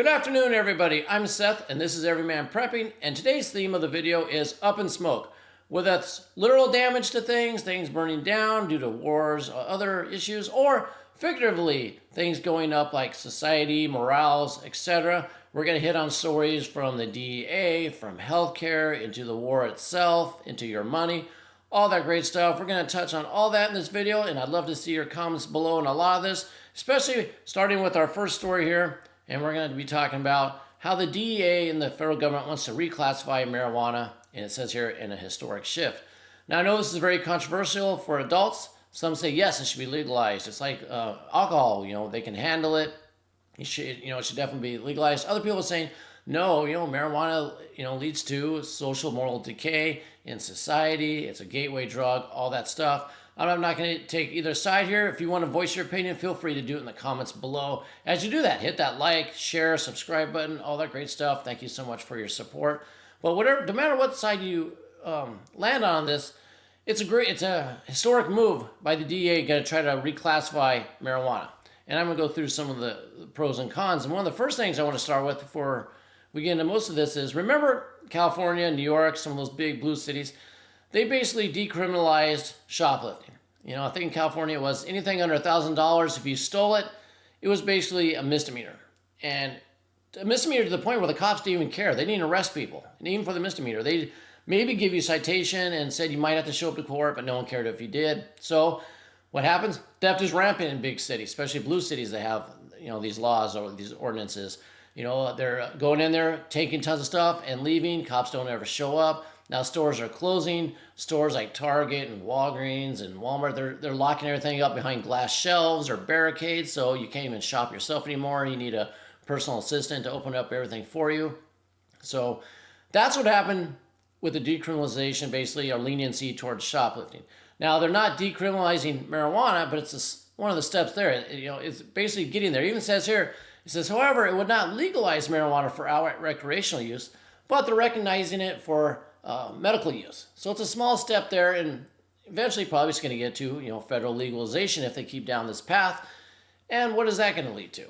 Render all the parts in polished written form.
Good afternoon, everybody. I'm Seth, and this is Everyman Prepping, and today's theme of the video is up in smoke. Whether that's literal damage to things burning down due to wars or other issues, or figuratively, things going up like society, morals, etc. We're going to hit on stories from the DEA, from healthcare, into the war itself, into your money, all that great stuff. We're going to touch on all that in this video, and I'd love to see your comments below on a lot of this, especially starting with our first story here. And we're going to be talking about how the DEA and the federal government wants to reclassify marijuana, and it says here, in a historic shift. Now, I know this is very controversial for adults. Some say, yes, it should be legalized. It's like alcohol, they can handle it. It should definitely be legalized. Other people are saying, no, marijuana, leads to social moral decay in society. It's a gateway drug, all that stuff. I'm not going to take either side here. If you want to voice your opinion, feel free to do it in the comments below. As you do that, hit that like, share, subscribe button, all that great stuff. Thank you so much for your support. But no matter what side you land on this, it's a historic move by the DEA going to try to reclassify marijuana. And I'm going to go through some of the pros and cons. And one of the first things I want to start with before we get into most of this is, remember California, New York, some of those big blue cities, they basically decriminalized shoplifting. I think in California it was anything under $1,000. If you stole it, it was basically a misdemeanor. And a misdemeanor to the point where the cops didn't even care. They didn't arrest people. And even for the misdemeanor, they maybe give you a citation and said you might have to show up to court, but no one cared if you did. So what happens? Theft is rampant in big cities, especially blue cities that have these laws or these ordinances. They're going in there, taking tons of stuff and leaving. Cops don't ever show up. Now stores are closing. Stores like Target and Walgreens and Walmart, they're locking everything up behind glass shelves or barricades, so you can't even shop yourself anymore. You need a personal assistant to open up everything for you. So that's what happened with the decriminalization, basically, or leniency towards shoplifting. Now, they're not decriminalizing marijuana, but it's one of the steps there. It's basically getting there. It even says here, it says, however, it would not legalize marijuana for outright recreational use, but they're recognizing it for medical use. So it's a small step there, and eventually probably it's going to get to federal legalization if they keep down this path. And what is that going to lead to?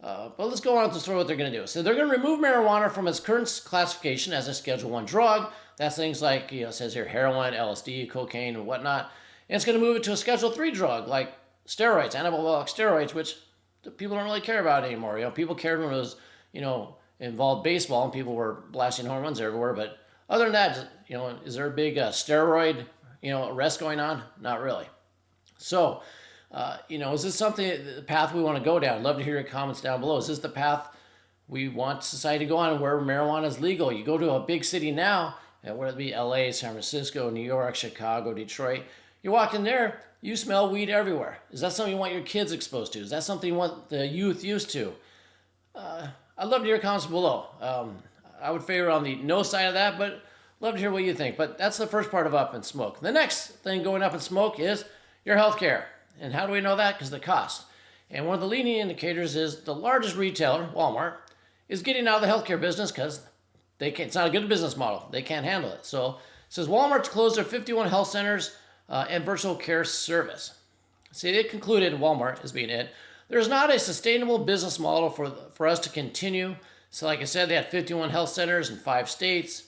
But let's go on to sort of what they're going to do. So they're going to remove marijuana from its current classification as a Schedule I drug. That's things like, it says here, heroin, LSD, cocaine, and whatnot. And it's going to move it to a Schedule III drug like steroids, anabolic steroids, which people don't really care about anymore. People cared when it was, involved baseball and people were blasting home runs everywhere. But other than that, is there a big steroid, arrest going on? Not really. So, is this the path we want to go down? I'd love to hear your comments down below. Is this the path we want society to go on where marijuana is legal? You go to a big city now, whether it be LA, San Francisco, New York, Chicago, Detroit, you walk in there, you smell weed everywhere. Is that something you want your kids exposed to? Is that something you want the youth used to? I'd love to hear your comments below. I would favor on the no side of that, but love to hear what you think. But that's the first part of up in smoke. The next thing going up in smoke is your health care. And how do we know that? Because the cost. And one of the leading indicators is the largest retailer, Walmart, is getting out of the healthcare business because it's not a good business model. They can't handle it. So it says Walmart's closed their 51 health centers and virtual care service. See, they concluded, Walmart is being it, there's not a sustainable business model for us to continue. So like I said, they had 51 health centers in 5 states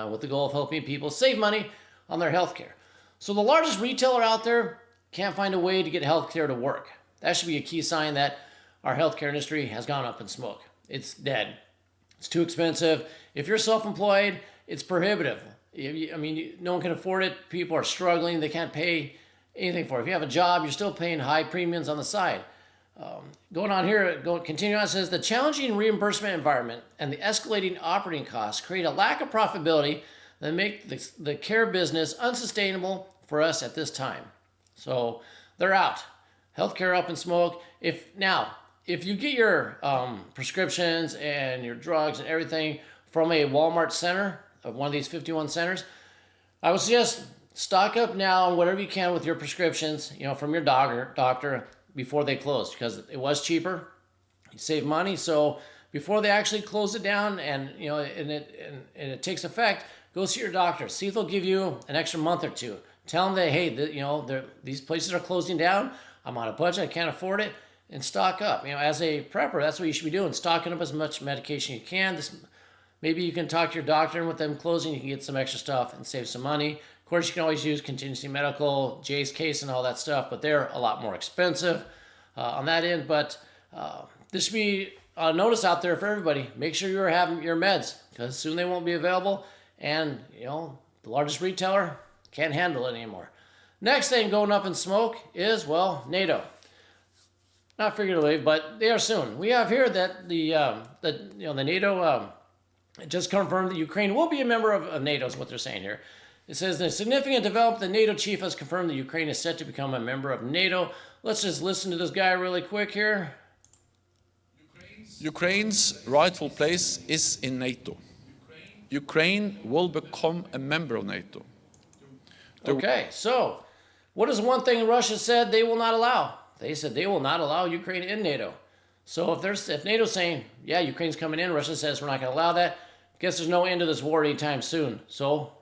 with the goal of helping people save money on their health care. So the largest retailer out there can't find a way to get healthcare to work. That should be a key sign that our healthcare industry has gone up in smoke. It's dead. It's too expensive. If you're self-employed, it's prohibitive. No one can afford it. People are struggling. They can't pay anything for it. If you have a job, you're still paying high premiums on the side. Continuing on, it says the challenging reimbursement environment and the escalating operating costs create a lack of profitability that make the care business unsustainable for us at this time. So they're out. Healthcare up in smoke. If you get your prescriptions and your drugs and everything from a Walmart center, of one of these 51 centers, I would suggest stock up now on whatever you can with your prescriptions, from your doctor before they close, because it was cheaper. You save money. So before they actually close it down and it takes effect, go see your doctor. See if they'll give you an extra month or two. Tell them that, hey, these places are closing down. I'm on a budget. I can't afford it. and stock up. You know, as a prepper, that's what you should be doing, stocking up as much medication you can. Maybe you can talk to your doctor, and with them closing, you can get some extra stuff and save some money. Of course, you can always use contingency medical, Jay's case, and all that stuff, but they're a lot more expensive on that end. But this should be a notice out there for everybody. Make sure you're having your meds, because soon they won't be available, and you know, the largest retailer can't handle it anymore. Next thing going up in smoke is, well, NATO. Not figuratively, but they are soon. We have here that the NATO just confirmed that Ukraine will be a member of NATO, is what they're saying here. It says the significant development, the NATO chief has confirmed that Ukraine is set to become a member of NATO. Let's just listen to this guy really quick here. Ukraine's rightful place is in NATO. Ukraine will become a member of NATO. Okay, so what is one thing Russia said they will not allow? They said they will not allow Ukraine in NATO. So if NATO's saying, yeah, Ukraine's coming in, Russia says we're not going to allow that, guess there's no end to this war anytime soon. So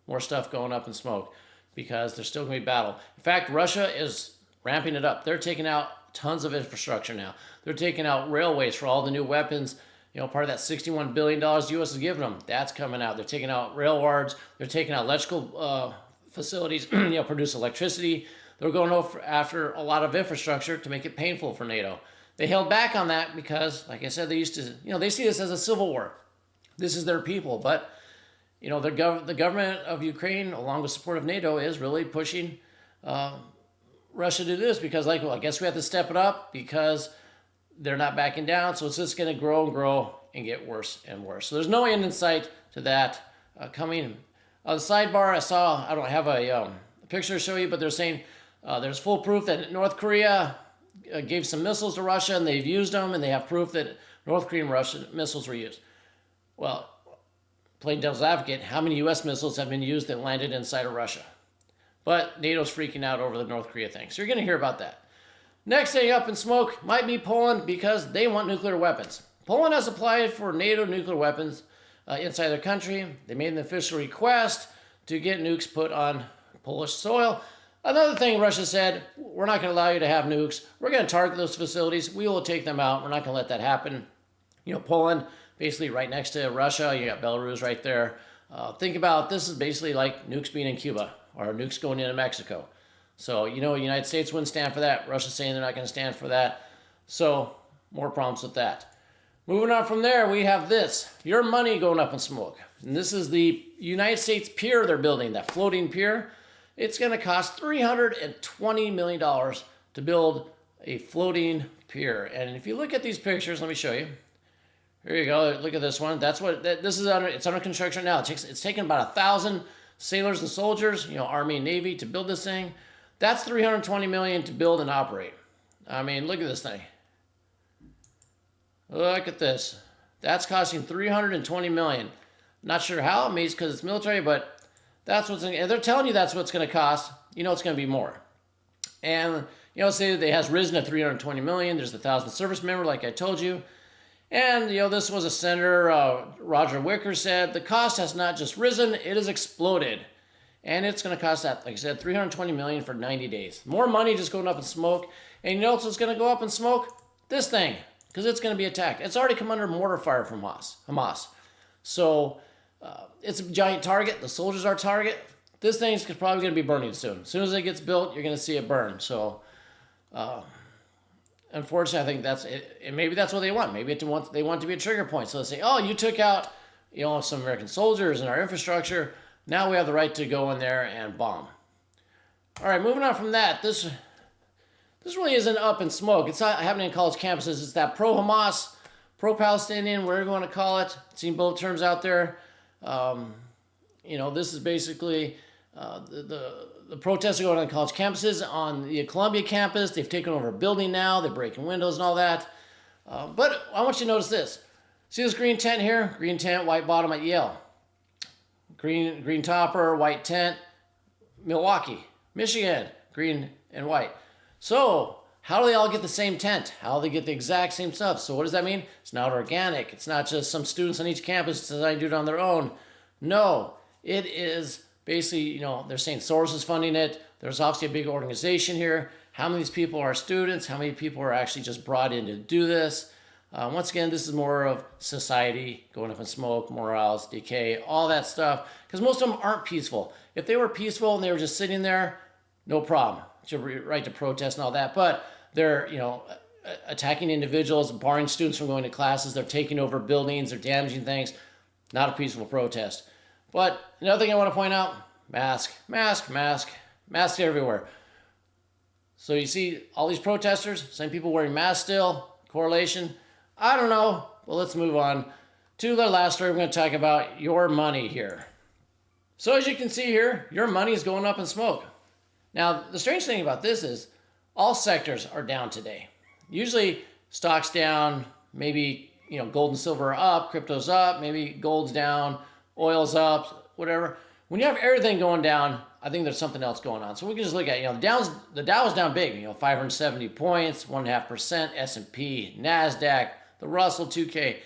more stuff going up in smoke, because there's still going to be battle. In fact, Russia is ramping it up. They're taking out tons of infrastructure now. They're taking out railways for all the new weapons. You know, part of that $61 billion the U.S. is giving them, that's coming out. They're taking out railroads. They're taking out electrical facilities, produce electricity. They're going after a lot of infrastructure to make it painful for NATO. They held back on that because, like I said, they used to, they see this as a civil war. This is their people, but the government of Ukraine, along with support of NATO, is really pushing Russia to do this because, I guess we have to step it up because they're not backing down. So it's just going to grow and grow and get worse and worse. So there's no end in sight to that coming. On the sidebar, I don't have a picture to show you, but they're saying there's full proof that North Korea gave some missiles to Russia and they've used them, and they have proof that North Korean and Russian missiles were used. Well, playing devil's advocate, how many U.S. missiles have been used that landed inside of Russia? But NATO's freaking out over the North Korea thing. So you're going to hear about that. Next thing up in smoke might be Poland, because they want nuclear weapons. Poland has applied for NATO nuclear weapons inside their country. They made an official request to get nukes put on Polish soil. Another thing Russia said, we're not going to allow you to have nukes. We're going to target those facilities. We will take them out. We're not going to let that happen. Poland, basically right next to Russia. You got Belarus right there. Think about this is basically like nukes being in Cuba or nukes going into Mexico. So, the United States wouldn't stand for that. Russia's saying they're not going to stand for that. So, more problems with that. Moving on from there, we have this. Your money going up in smoke. And this is the United States pier they're building, that floating pier. It's going to cost $320 million to build a floating pier. And if you look at these pictures, let me show you. Here you go. Look at this one. That's what this is under. It's under construction now. It's taken about 1,000 sailors and soldiers, Army and Navy, to build this thing. That's $320 million to build and operate. I mean, look at this thing. Look at this. That's costing $320 million. Not sure how. Maybe it's because it's military, but that's what's. And they're telling you that's what's going to cost. It's going to be more. And say that it has risen to $320 million. There's 1,000 service members, like I told you. And, this was a senator, Roger Wicker, said the cost has not just risen, it has exploded. And it's going to cost that, like I said, $320 million for 90 days. More money just going up in smoke. And what's going to go up in smoke? This thing, because it's going to be attacked. It's already come under mortar fire from Hamas. So it's a giant target. The soldiers are target. This thing's probably going to be burning soon. As soon as it gets built, you're going to see it burn. So unfortunately, I think that's it. And maybe that's what they want. Maybe they want to be a trigger point. So they say, oh, you took out some American soldiers and our infrastructure. Now we have the right to go in there and bomb. All right, moving on from that. This really isn't up in smoke. It's not happening in college campuses. It's that pro-Hamas, pro-Palestinian, whatever you want to call it. Seen both terms out there. This is basically the protests are going on college campuses. On the Columbia campus, they've taken over a building now. They're breaking windows and all that. But I want you to notice this. See this green tent here? Green tent, white bottom at Yale. Green topper, white tent, Milwaukee, Michigan, green and white. So how do they all get the same tent? How do they get the exact same stuff? So what does that mean? It's not organic. It's not just some students on each campus deciding to do it on their own. No, it is basically, they're saying Soros is funding it. There's obviously a big organization here. how many of these people are students, how many people are actually just brought in to do this. Once again, this is more of society going up in smoke, morals, decay, all that stuff, because most of them aren't peaceful. If they were peaceful and they were just sitting there, no problem. It's your right to protest and all that, but they're, attacking individuals, barring students from going to classes, they're taking over buildings, they're damaging things. Not a peaceful protest. But another thing I want to point out, mask everywhere. So you see all these protesters, same people wearing masks still, correlation, I don't know. Well, let's move on to the last story. We're going to talk about your money here. So as you can see here, your money is going up in smoke. Now, the strange thing about this is all sectors are down today. Usually stocks down, maybe gold and silver are up, crypto's up, maybe gold's down, oil's up, whatever. When you have everything going down, I think there's something else going on. So we can just look at, the Dow is down big, 570 points, 1.5%, S&P, NASDAQ, the Russell 2K.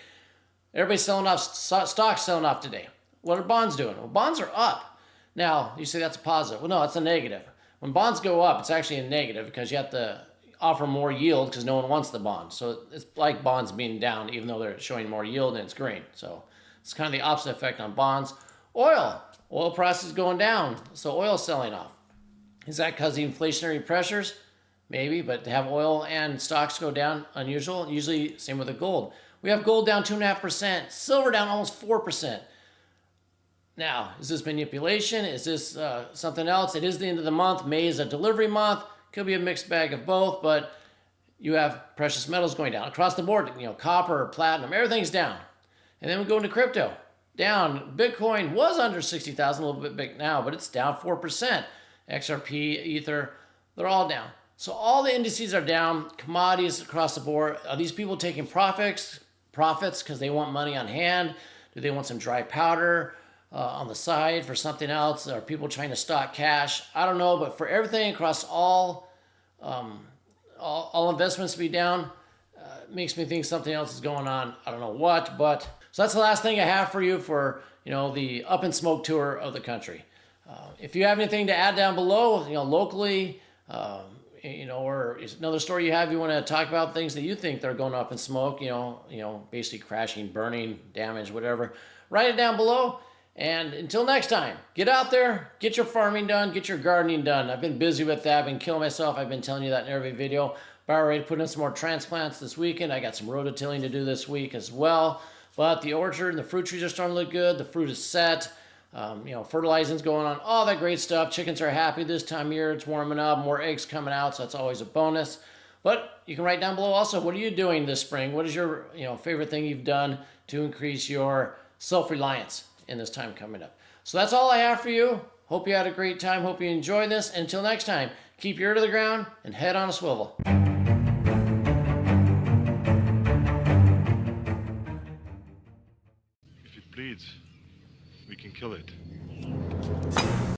Everybody's selling off, stocks selling off today. What are bonds doing? Well, bonds are up. Now, you say that's a positive. Well, no, it's a negative. When bonds go up, it's actually a negative because you have to offer more yield because no one wants the bond. So it's like bonds being down even though they're showing more yield and it's green. So it's kind of the opposite effect on bonds. Oil prices going down, so oil's selling off. Is that because of the inflationary pressures? Maybe, but to have oil and stocks go down, unusual. Usually, same with the gold. We have gold down 2.5%, silver down almost 4%. Now, is this manipulation? Is this something else? It is the end of the month. May is a delivery month. Could be a mixed bag of both, but you have precious metals going down across the board. Copper, platinum, everything's down. And then we go into crypto. Down. Bitcoin was under 60,000, a little bit big now, but it's down 4%. XRP, Ether, they're all down. So all the indices are down. Commodities across the board. Are these people taking profits because they want money on hand? Do they want some dry powder on the side for something else? Are people trying to stock cash? I don't know, but for everything across all investments to be down, makes me think something else is going on. I don't know what, but so that's the last thing I have for you for the Up in Smoke tour of the country. If you have anything to add down below, locally, or another story you have, you want to talk about things that you think they're going up in smoke, basically crashing, burning, damage, whatever. Write it down below. And until next time, get out there, get your farming done, get your gardening done. I've been busy with that. I've been killing myself. I've been telling you that in every video. About ready to put in some more transplants this weekend. I got some rototilling to do this week as well. But the orchard and the fruit trees are starting to look good. The fruit is set. Fertilizing's going on. All that great stuff. Chickens are happy this time of year. It's warming up. More eggs coming out, so that's always a bonus. But you can write down below also, what are you doing this spring? What is your favorite thing you've done to increase your self-reliance in this time coming up? So that's all I have for you. Hope you had a great time. Hope you enjoyed this. And until next time, keep your ear to the ground and head on a swivel. If it bleeds, we can kill it.